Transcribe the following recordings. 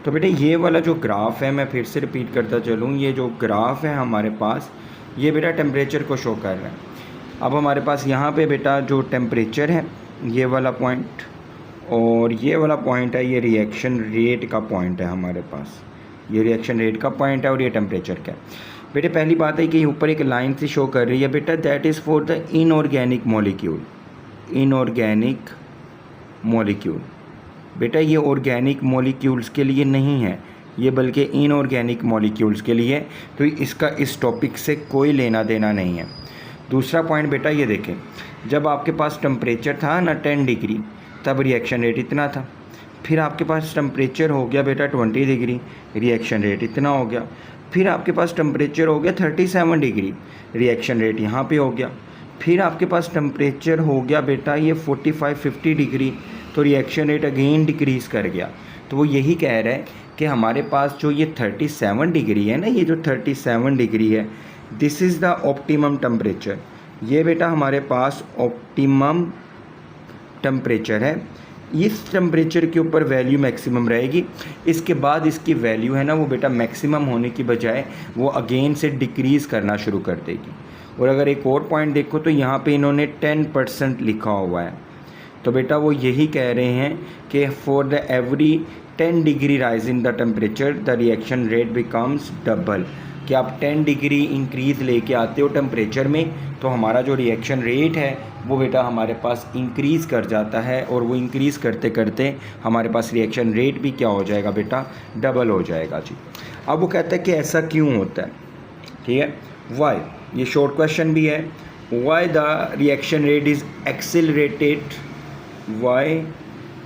तो बेटा ये वाला जो ग्राफ है, मैं फिर से रिपीट करता चलूँ, ये जो ग्राफ है हमारे पास, ये बेटा टेम्परेचर को शो कर रहा है। अब हमारे पास यहाँ पे बेटा जो टेम्परेचर है ये वाला पॉइंट, और ये वाला पॉइंट है, ये रिएक्शन रेट का पॉइंट है हमारे पास, ये रिएक्शन रेट का पॉइंट है और ये टेम्परेचर का है। बेटे पहली बात है कि ऊपर एक लाइन से शो कर रही है बेटा, that is for the inorganic molecule. Inorganic molecule बेटा ये ऑर्गेनिक मॉलिक्यूल्स के लिए नहीं है, ये बल्कि इनऑर्गेनिक मॉलिक्यूल्स के लिए है, तो इसका इस टॉपिक से कोई लेना देना नहीं है। दूसरा पॉइंट बेटा ये देखें, जब आपके पास टेम्परेचर था ना 10 डिग्री, तब रिएक्शन रेट इतना था। फिर आपके पास टेम्परेचर हो गया बेटा 20 डिग्री, रिएक्शन रेट इतना हो गया। फिर आपके पास टेम्परेचर हो गया 37 डिग्री, रिएक्शन रेट यहाँ पे हो गया। फिर आपके पास टेम्परेचर हो गया बेटा ये 45-50 डिग्री, तो रिएक्शन रेट अगेन डिक्रीज़ कर गया। तो वो यही कह रहा है कि हमारे पास जो ये 37 डिग्री है ना, ये जो 37 डिग्री है, this is the optimum temperature. ये बेटा हमारे पास ऑप्टिमम टेम्परेचर है। इस टेम्परेचर के ऊपर वैल्यू मैक्सिमम रहेगी, इसके बाद इसकी वैल्यू है ना वो बेटा मैक्सिमम होने की बजाय वो अगेन से डिक्रीज़ करना शुरू कर देगी। और अगर एक और पॉइंट देखो तो यहाँ पे इन्होंने 10% लिखा हुआ है, तो बेटा वो यही कह रहे हैं कि for the every 10 degree rise in the temperature the reaction rate becomes double, कि आप 10 डिग्री इंक्रीज़ लेके आते हो टेम्परेचर में, तो हमारा जो रिएक्शन रेट है वो बेटा हमारे पास इंक्रीज़ कर जाता है, और वो इंक्रीज़ करते करते हमारे पास रिएक्शन रेट भी क्या हो जाएगा बेटा, डबल हो जाएगा जी। अब वो कहता है कि ऐसा क्यों होता है, ठीक है, वाई, ये शॉर्ट क्वेश्चन भी है, why the reaction rate is accelerated, why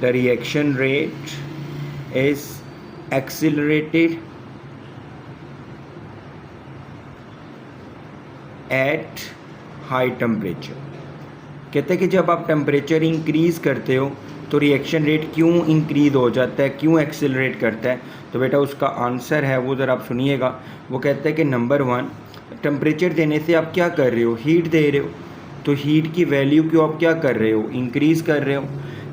the reaction rate is accelerated at high temperature. कहते हैं कि जब आप टेम्परेचर इंक्रीज़ करते हो तो रिएक्शन रेट क्यों इंक्रीज़ हो जाता है, क्यों एक्सेलरेट करता है। तो बेटा उसका आंसर है वो ज़रा आप सुनिएगा। वो कहते हैं कि नंबर 1, टेम्परेचर देने से आप क्या कर रहे हो, हीट दे रहे हो, तो हीट की वैल्यू को आप क्या कर रहे हो, इंक्रीज़ कर रहे हो।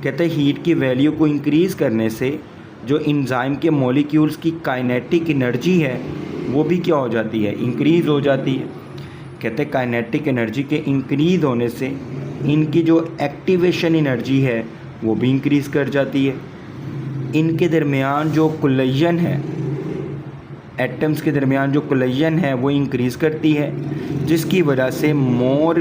कहते हैं हीट की वैल्यू को इंक्रीज़ करने से जो एंजाइम के मॉलिक्यूल्स की काइनेटिक एनर्जी है वो भी क्या हो जाती है, इंक्रीज़ हो जाती है। कहते हैं काइनेटिक एनर्जी के इंक्रीज़ होने से इनकी जो एक्टिवेशन एनर्जी है वो भी इंक्रीज़ कर जाती है। इनके दरमियान जो कोलिजन है, एटम्स के दरमियान जो कोलिजन है वो इंक्रीज़ करती है, जिसकी वजह से मोर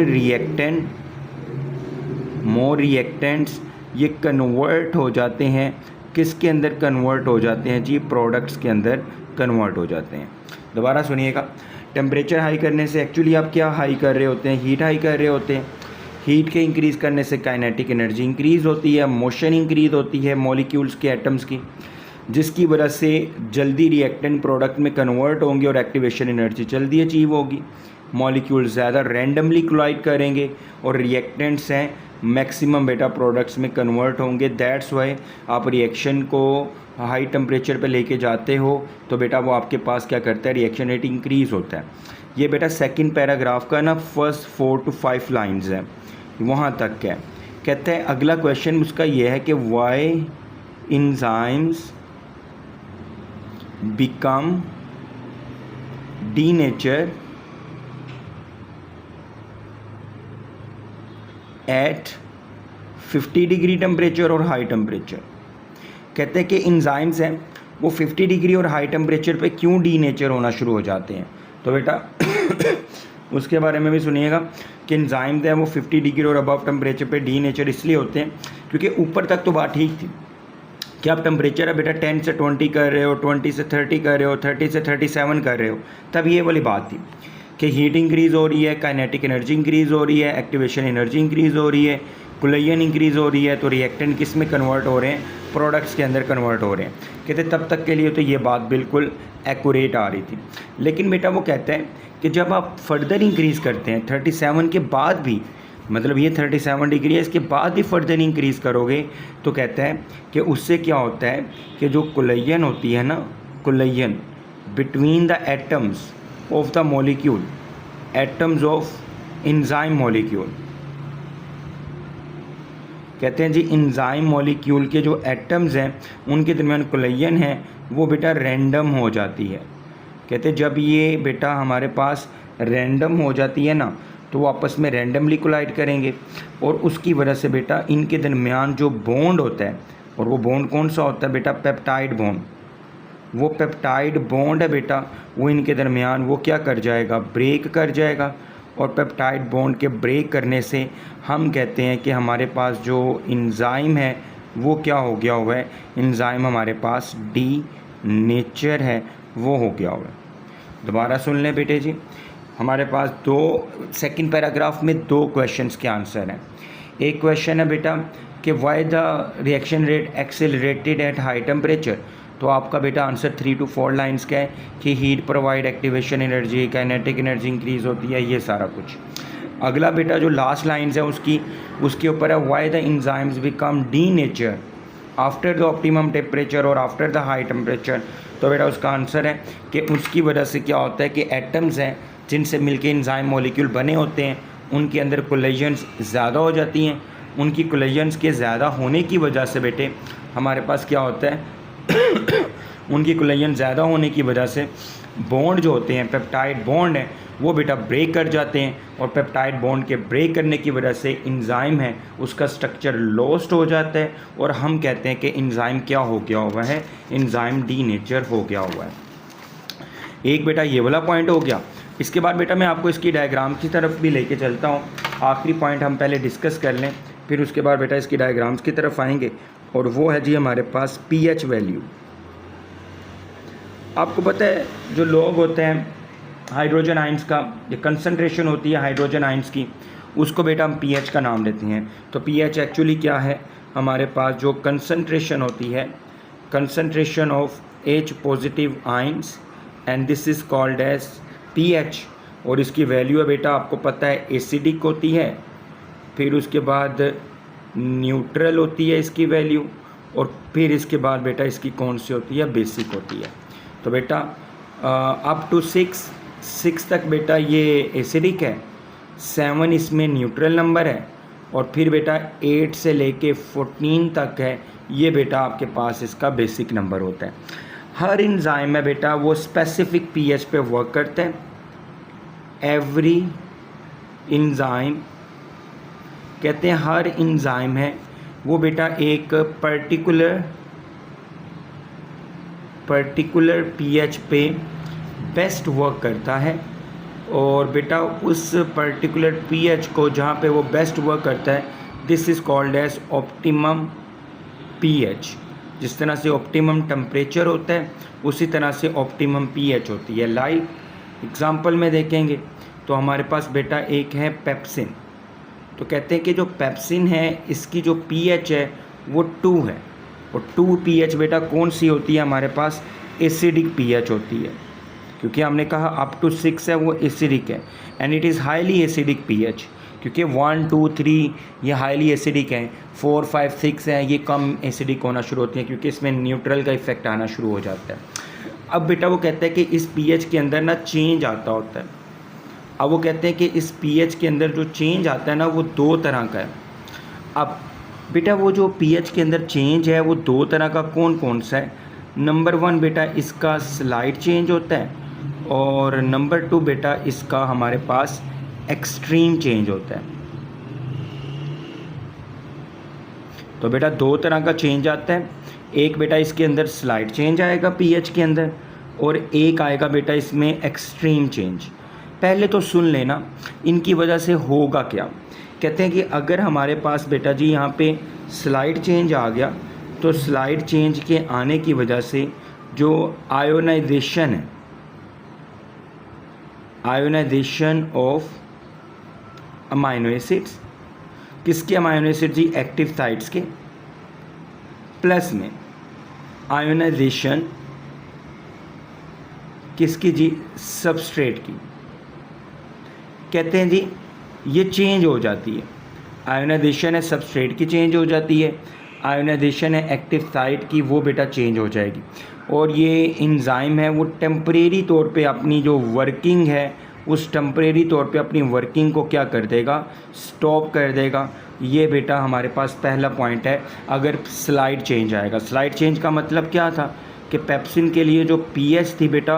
रिएक्टेंट्स ये कन्वर्ट हो जाते हैं, किसके अंदर कन्वर्ट हो जाते हैं जी, प्रोडक्ट्स के अंदर कन्वर्ट हो जाते हैं। दोबारा सुनिएगा, टेम्परेचर हाई करने से एक्चुअली आप क्या हाई कर रहे होते हैं, हीट हाई कर रहे होते हैं। हीट के इंक्रीज़ करने से काइनेटिक एनर्जी इंक्रीज़ होती है, मोशन इंक्रीज़ होती है मॉलिक्यूल्स के, एटम्स की, जिसकी वजह से जल्दी रिएक्टेंट प्रोडक्ट में कन्वर्ट होंगे और एक्टिवेशन एनर्जी जल्दी अचीव होगी। मॉलिक्यूल ज़्यादा रैंडमली कोलाइड करेंगे और रिएक्टेंट्स हैं मैक्सिमम बेटा प्रोडक्ट्स में कन्वर्ट होंगे। दैट्स वाई आप रिएक्शन को हाई टेम्परेचर पे लेके जाते हो तो बेटा वो आपके पास क्या करता है, रिएक्शन रेट इंक्रीज़ होता है। ये बेटा सेकंड पैराग्राफ का ना फर्स्ट 4 to 5 लाइंस है, वहाँ तक है। कहते हैं अगला क्वेश्चन उसका ये है कि why enzymes become denature at 50 degree temperature और हाई टेम्परेचर। कहते हैं कि एंजाइम्स हैं वो 50 डिग्री और हाई टेम्परेचर पे क्यों डीनेचर होना शुरू हो जाते हैं। तो बेटा उसके बारे में भी सुनिएगा कि एंजाइम्स हैं वो 50 डिग्री और अबव टेम्परेचर पे डीनेचर इसलिए होते हैं क्योंकि ऊपर तक तो बात ठीक थी कि आप टेम्परेचर है बेटा 10 से 20 कर रहे हो, 20 से 30 कर रहे हो, 30 से 37 कर रहे हो, तब ये वाली बात थी कि हीट इंक्रीज़ हो रही है, काइनेटिक एनर्जी इंक्रीज़ हो रही है, एक्टिवेशन एनर्जी इंक्रीज़ हो रही है, कोलिजन इंक्रीज़ हो रही है, तो रिएक्टेंट किस में कन्वर्ट हो रहे हैं, प्रोडक्ट्स के अंदर कन्वर्ट हो रहे हैं। कहते तब तक के लिए तो ये बात बिल्कुल एक्यूरेट आ रही थी। लेकिन बेटा वो कहता है कि जब आप फर्दर इंक्रीज़ करते हैं 37 के बाद भी, मतलब ये 37 डिग्री है, इसके बाद भी फर्दर इंक्रीज़ करोगे तो कहता है कि उससे क्या होता है कि जो कोलिजन होती है ना, collision between the atoms of the molecule, atoms of enzyme molecule, कहते हैं जी इंजाइम मॉलिक्यूल के जो एटम्स हैं उनके दरमियान कोलिजन है वो बेटा रैंडम हो जाती है। कहते हैं जब ये बेटा हमारे पास रैंडम हो जाती है ना तो वो आपस में रैंडमली कोलाइड करेंगे और उसकी वजह से बेटा इनके दरमियान जो बॉन्ड होता है, और वो बॉन्ड कौन सा होता है बेटा, पेप्टाइड बॉन्ड। वो पेप्टाइड बॉन्ड है बेटा, वो इनके दरमियान वो क्या कर जाएगा, ब्रेक कर जाएगा। और पेप्टाइड बॉन्ड के ब्रेक करने से हम कहते हैं कि हमारे पास जो इंजाइम है वो क्या हो गया हुआ है, इंजाइम हमारे पास डी नेचर है वो हो गया हुआ है। दोबारा सुन लें बेटे जी, हमारे पास सेकंड पैराग्राफ में 2 क्वेश्चंस के आंसर हैं। एक क्वेश्चन है बेटा कि why the reaction rate accelerated at high temperature, तो आपका बेटा आंसर 3 to 4 लाइन्स का है कि heat provide activation energy, kinetic energy increase होती है, ये सारा कुछ। अगला बेटा जो लास्ट लाइन्स है उसके ऊपर है why the enzymes become D nature after the optimum temperature और आफ्टर द हाई टेम्परेचर। तो बेटा उसका आंसर है कि उसकी वजह से क्या होता है कि एटम्स हैं जिनसे मिलके इंजाइम मॉलिक्यूल बने होते हैं उनके अंदर कोलिजन्स ज़्यादा हो जाती हैं। उनकी कोलिजन्स के ज़्यादा होने की वजह से बेटे हमारे पास क्या होता है उनकी कोलिजन ज़्यादा होने की वजह से बॉन्ड जो होते हैं, पेप्टाइड बॉन्ड हैं, वो बेटा ब्रेक कर जाते हैं और पेप्टाइड बॉन्ड के ब्रेक करने की वजह से इंजाइम है उसका स्ट्रक्चर लॉस्ट हो जाता है और हम कहते हैं कि इंजाइम क्या हो गया हुआ है, इंजाइम डी नेचर हो गया हुआ है। एक बेटा ये वाला पॉइंट हो गया। इसके बाद बेटा मैं आपको इसकी डायग्राम की तरफ भी लेके चलता हूँ। आखिरी पॉइंट हम पहले डिस्कस कर लें, फिर उसके बाद बेटा इसकी डायग्राम्स की तरफ आएंगे, और वो है जी हमारे पास पीएच वैल्यू। आपको पता है जो लोग होते हैं हाइड्रोजन आइंस का, जो कंसंट्रेशन होती है हाइड्रोजन आइंस की, उसको बेटा हम पीएच का नाम देते हैं। तो पीएच एक्चुअली क्या है, हमारे पास जो कंसंट्रेशन होती है, concentration of H positive ions, and this is called as pH. और इसकी वैल्यू है बेटा आपको पता है एसिडिक होती है, फिर उसके बाद न्यूट्रल होती है इसकी वैल्यू, और फिर इसके बाद बेटा इसकी कौन सी होती है, बेसिक होती है। तो बेटा अप टू 6 तक बेटा ये एसिडिक है, 7 इसमें न्यूट्रल नंबर है, और फिर बेटा 8 से लेके 14 तक है, ये बेटा आपके पास इसका बेसिक नंबर होता है। हर इंजाइम में बेटा वो स्पेसिफिक पीएच पे वर्क करते हैं। एवरी इंजाइम, कहते हैं हर इंजाइम है वो बेटा एक पर्टिकुलर पीएच पे बेस्ट वर्क करता है, और बेटा उस पर्टिकुलर पीएच को जहाँ पे वो बेस्ट वर्क करता है, this is called as optimum pH. जिस तरह से ऑप्टिमम टेम्परेचर होता है उसी तरह से ऑप्टिमम पीएच होती है। लाइक एग्जांपल में देखेंगे तो हमारे पास बेटा एक है पेप्सिन। तो कहते हैं कि जो पेप्सिन है इसकी जो पीएच है वो 2 है, और 2 पीएच बेटा कौन सी होती है, हमारे पास एसिडिक पीएच होती है, क्योंकि हमने कहा अप टू 6 है वो एसिडिक है, and it is highly acidic pH, क्योंकि 1, 2, 3 ये हाईली एसिडिक हैं, 4, 5, 6 हैं ये कम एसिडिक होना शुरू होती हैं, क्योंकि इसमें न्यूट्रल का इफेक्ट आना शुरू हो जाता है। अब बेटा वो कहते हैं कि इस पीएच के अंदर ना चेंज आता होता है। अब वो कहते हैं कि इस पीएच के अंदर जो चेंज आता है ना वो 2 तरह का है। अब बेटा वो जो पीएच के अंदर चेंज है वो 2 तरह का कौन कौन सा है। नंबर 1 बेटा इसका स्लाइड चेंज होता है, और नंबर 2 बेटा इसका हमारे पास एक्सट्रीम चेंज होता है। तो बेटा 2 तरह का चेंज आता है, एक बेटा इसके अंदर स्लाइड चेंज आएगा पीएच के अंदर, और एक आएगा बेटा इसमें एक्सट्रीम चेंज। पहले तो सुन लेना इनकी वजह से होगा क्या। कहते हैं कि अगर हमारे पास बेटा जी यहाँ पे स्लाइड चेंज आ गया, तो स्लाइड चेंज के आने की वजह से जो आयोनाइजेशन है, आयोनाइजेशन ऑफ अमाइनो एसिड्स, किसके अमाइनो एसिड जी, एक्टिव साइट्स के, प्लस में आयोनाइजेशन किसकी जी, सबस्ट्रेट की। कहते हैं जी ये चेंज हो जाती है, आयोनाइजेशन है सबस्ट्रेट की चेंज हो जाती है, आयोनाइजेशन है एक्टिव साइट की वो बेटा चेंज हो जाएगी, और ये इंजाइम है वो टेम्परेरी तौर पे अपनी जो वर्किंग है उस टेम्परेरी तौर पे अपनी वर्किंग को क्या कर देगा, स्टॉप कर देगा, ये बेटा हमारे पास पहला पॉइंट है। अगर स्लाइड चेंज आएगा, स्लाइड चेंज का मतलब क्या था कि पेप्सिन के लिए जो पीएच थी बेटा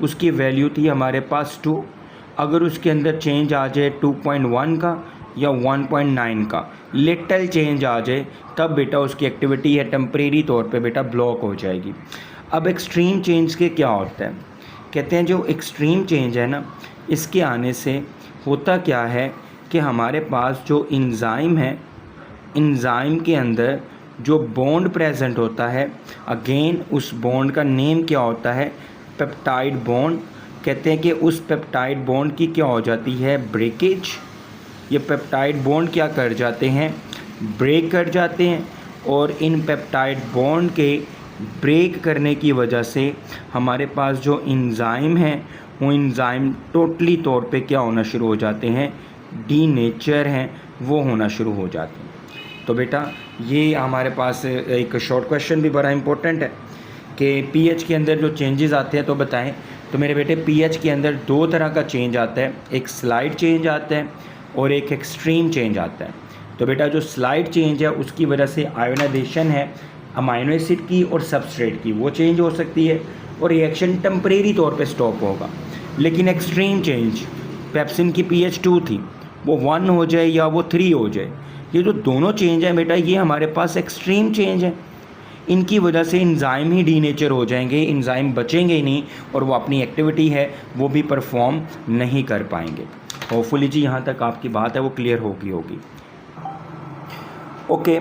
उसकी वैल्यू थी हमारे पास 2। अगर उसके अंदर चेंज आ जाए 2.1 का या 1.9 का, लिटल चेंज आ जाए, तब बेटा उसकी एक्टिविटी है टेम्परेरी तौर पे बेटा ब्लॉक हो जाएगी। अब एक्सट्रीम चेंज के क्या होता है, कहते हैं जो एक्सट्रीम चेंज है ना, इसके आने से होता क्या है कि हमारे पास जो इंजाइम है, इंजाइम के अंदर जो बॉन्ड प्रेजेंट होता है, अगेन उस बॉन्ड का नेम क्या होता है, पेप्टाइड बॉन्ड। कहते हैं कि उस पेप्टाइड बॉन्ड की क्या हो जाती है, ब्रेकेज। ये पेप्टाइड बॉन्ड क्या कर जाते हैं, ब्रेक कर जाते हैं, और इन पेप्टाइड बॉन्ड के ब्रेक करने की वजह से हमारे पास जो इंजाइम है वो इंजाइम टोटली तौर पे क्या होना शुरू हो जाते हैं, डीनेचर हैं, वो होना शुरू हो जाते हैं। तो बेटा ये हमारे पास एक शॉर्ट क्वेश्चन भी बड़ा इंपॉर्टेंट है कि पीएच के अंदर जो चेंजेस आते हैं तो बताएं। तो मेरे बेटे पीएच के अंदर दो तरह का चेंज आता है, एक स्लाइड चेंज आता है और एक एक्सट्रीम चेंज आता है। तो बेटा जो स्लाइड चेंज है उसकी वजह से आयोनाइजेशन है अमाइनो एसिड की और सबस्ट्रेट की, वो चेंज हो सकती है और रिएक्शन टेम्परेरी तौर पे स्टॉप होगा। लेकिन एक्सट्रीम चेंज, पेप्सिन की पीएच 2 थी, वो 1 हो जाए या वो 3 हो जाए, ये जो दोनों चेंज है बेटा ये हमारे पास एक्सट्रीम चेंज है। इनकी वजह से इंजाइम ही डीनेचर हो जाएंगे, इंजाइम बचेंगे ही नहीं और वो अपनी एक्टिविटी है वो भी परफॉर्म नहीं कर पाएंगे। होपफुली जी यहाँ तक आपकी बात है वो क्लियर होगी। ओके,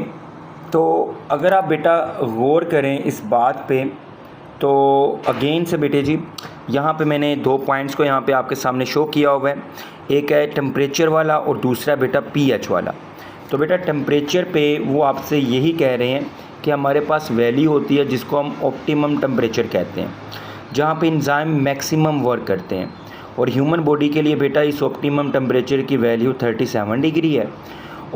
तो अगर आप बेटा गौर करें इस बात पे, तो अगेन से बेटे जी यहाँ पे मैंने 2 पॉइंट्स को यहाँ पे आपके सामने शो किया हुआ है। एक है टेम्परेचर वाला और दूसरा बेटा पीएच वाला। तो बेटा टेम्परेचर पे वो आपसे यही कह रहे हैं कि हमारे पास वैल्यू होती है जिसको हम ऑप्टिमम टेम्परेचर कहते हैं, जहाँ पे इंजाइम मैक्सिमम वर्क करते हैं। और ह्यूमन बॉडी के लिए बेटा इस ऑप्टिमम टेम्परेचर की वैल्यू 37 डिग्री है।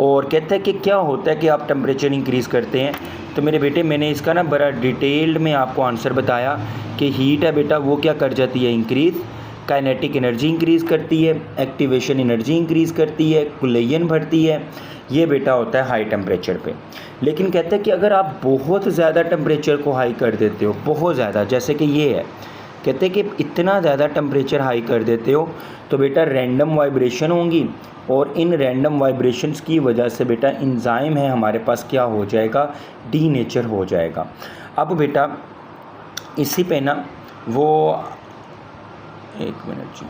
और कहते हैं कि क्या होता है कि आप टेम्परेचर इंक्रीज़ करते हैं। तो मेरे बेटे मैंने इसका ना बड़ा डिटेल्ड में आपको आंसर बताया कि हीट है बेटा वो क्या कर जाती है, इंक्रीज़, काइनेटिक एनर्जी इंक्रीज़ करती है, एक्टिवेशन एनर्जी इंक्रीज़ करती है, कुलेयन बढ़ती है, ये बेटा होता है हाई टेम्परेचर पे। लेकिन कहते हैं कि अगर आप बहुत ज़्यादा टेम्परेचर को हाई कर देते हो, बहुत ज़्यादा, जैसे कि ये है, कहते हैं कि इतना ज़्यादा टेम्परेचर हाई कर देते हो तो बेटा रैंडम वाइब्रेशन होंगी और इन रैंडम वाइब्रेशंस की वजह से बेटा इंजाइम है हमारे पास क्या हो जाएगा, डीनेचर हो जाएगा। अब बेटा इसी पे ना वो एक मिनट जी,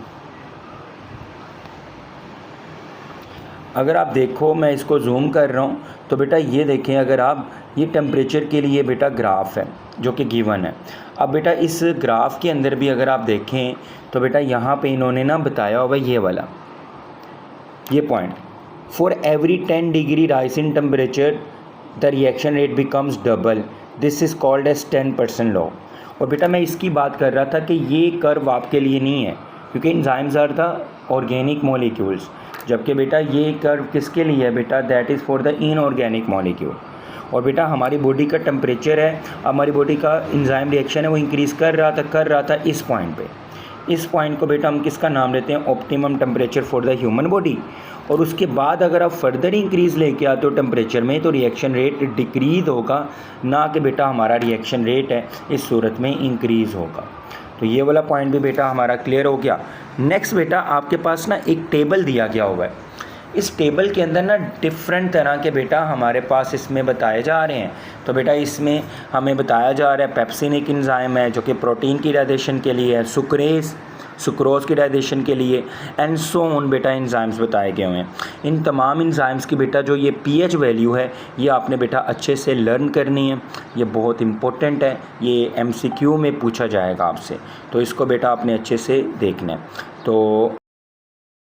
अगर आप देखो मैं इसको जूम कर रहा हूँ तो बेटा ये देखें, अगर आप ये टेम्परेचर के लिए बेटा ग्राफ है जो कि गिवन है। अब बेटा इस ग्राफ के अंदर भी अगर आप देखें तो बेटा यहाँ पे इन्होंने ना बताया हुआ ये वाला ये point, for every 10 degree rise in temperature the reaction rate becomes double, this is called as 10% law. और बेटा मैं इसकी बात कर रहा था कि ये कर्व आपके लिए नहीं है क्योंकि enzymes are the organic molecules, जबकि बेटा ये कर्व किसके लिए है बेटा, that is for the inorganic molecule. और बेटा हमारी बॉडी का टेम्परेचर है, हमारी बॉडी का एंजाइम रिएक्शन है वो इंक्रीज़ कर रहा था इस पॉइंट पे। इस पॉइंट को बेटा हम किसका नाम लेते हैं, optimum temperature for the human body. और उसके बाद अगर आप फर्दर इंक्रीज़ लेके आते हो टेम्परेचर में तो रिएक्शन रेट डिक्रीज़ होगा, ना कि बेटा हमारा रिएक्शन रेट है इस सूरत में इंक्रीज़ होगा। तो ये वाला पॉइंट भी बेटा हमारा क्लियर हो गया। नेक्स्ट बेटा आपके पास ना एक टेबल दिया गया हुआ है, इस टेबल के अंदर ना डिफरेंट तरह के बेटा हमारे पास इसमें बताए जा रहे हैं। तो बेटा इसमें हमें बताया जा रहा है पेप्सिन एक एंजाइम है जो कि प्रोटीन की डाइजेशन के लिए है, सुक्रोज की डाइजेशन के लिए, एंड सो ऑन बेटा एंजाइम्स बताए गए हुए हैं। इन तमाम एंजाइम्स की बेटा जो ये पीएच वैल्यू है ये आपने बेटा अच्छे से लर्न करनी है, ये बहुत इंपॉर्टेंट है, ये एमसीक्यू में पूछा जाएगा आपसे, तो इसको बेटा आपने अच्छे से देखना है। तो